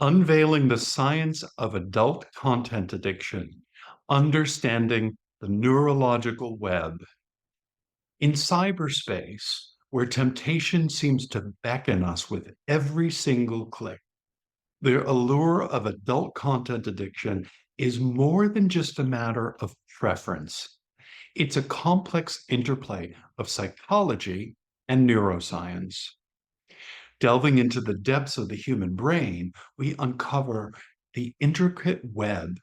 Unveiling the Science of Adult Content Addiction, Understanding the Neurological Web. In cyberspace, where temptation seems to beckon us with every single click, the allure of adult content addiction is more than just a matter of preference. It's a complex interplay of psychology and neuroscience. Delving into the depths of the human brain, we uncover the intricate web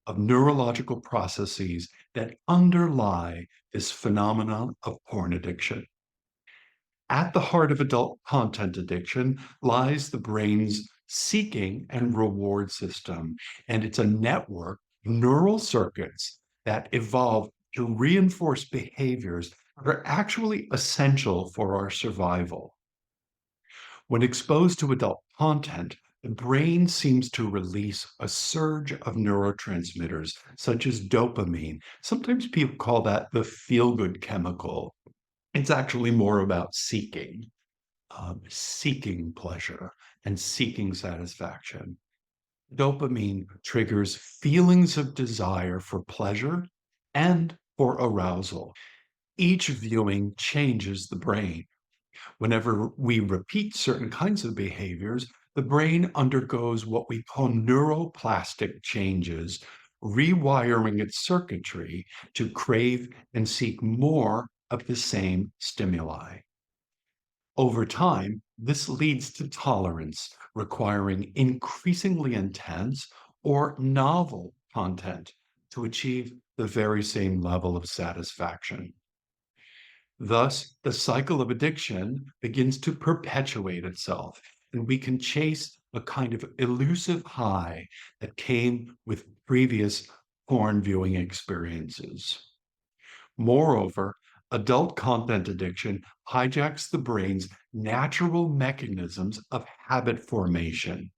of neurological processes that underlie this phenomenon of porn addiction. At the heart of adult content addiction lies the brain's seeking and reward system, and it's a network of neural circuits that evolve to reinforce behaviors that are actually essential for our survival. When exposed to adult content, the brain seems to release a surge of neurotransmitters, such as dopamine. Sometimes people call that the feel good chemical. It's actually more about seeking pleasure and seeking satisfaction. Dopamine triggers feelings of desire for pleasure and for arousal. Each viewing changes the brain. Whenever we repeat certain kinds of behaviors, the brain undergoes what we call neuroplastic changes, rewiring its circuitry to crave and seek more of the same stimuli. Over time, this leads to tolerance, requiring increasingly intense or novel content to achieve the very same level of satisfaction. Thus, the cycle of addiction begins to perpetuate itself, and we can chase a kind of elusive high that came with previous porn viewing experiences. Moreover, adult content addiction hijacks the brain's natural mechanisms of habit formation.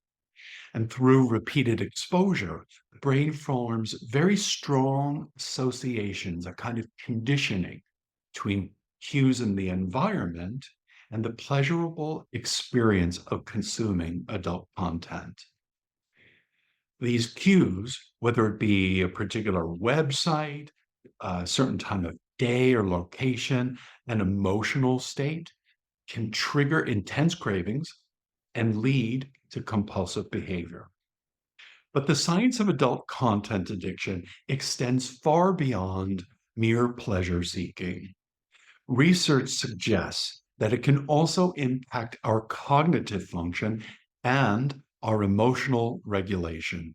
And through repeated exposure, the brain forms very strong associations, a kind of conditioning between cues in the environment and the pleasurable experience of consuming adult content. These cues, whether it be a particular website, a certain time of day or location, an emotional state, can trigger intense cravings and lead to compulsive behavior. But the science of adult content addiction extends far beyond mere pleasure seeking. Research suggests that it can also impact our cognitive function and our emotional regulation.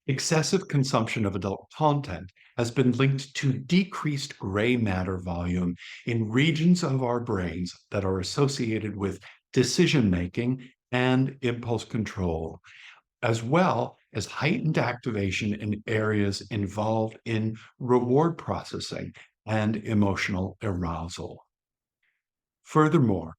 Excessive consumption of adult content has been linked to decreased gray matter volume in regions of our brains that are associated with decision making and impulse control, as well as heightened activation in areas involved in reward processing and emotional arousal. Furthermore,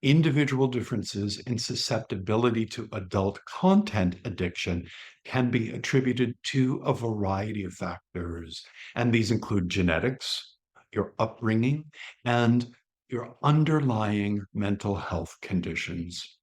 individual differences in susceptibility to adult content addiction can be attributed to a variety of factors, and these include genetics, your upbringing, and your underlying mental health conditions.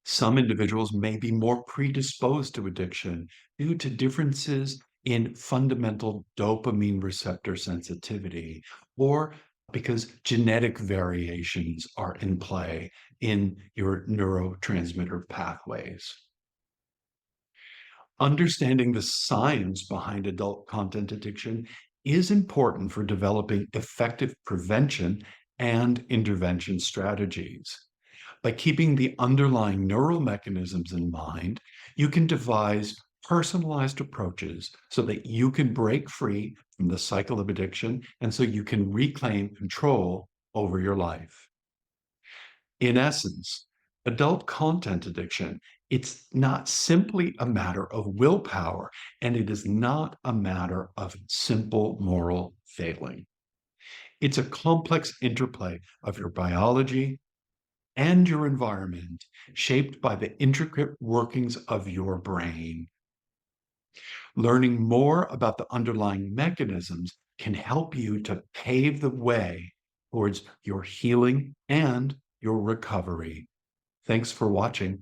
Some individuals may be more predisposed to addiction due to differences in fundamental dopamine receptor sensitivity, or because genetic variations are in play in your neurotransmitter pathways. Understanding the science behind adult content addiction is important for developing effective prevention and intervention strategies. By keeping the underlying neural mechanisms in mind, you can devise personalized approaches so that you can break free from the cycle of addiction and so you can reclaim control over your life. In essence, adult content addiction, it's not simply a matter of willpower, and it is not a matter of simple moral failing. It's a complex interplay of your biology, and your environment, shaped by the intricate workings of your brain. Learning more about the underlying mechanisms can help you to pave the way towards your healing and your recovery. Thanks for watching.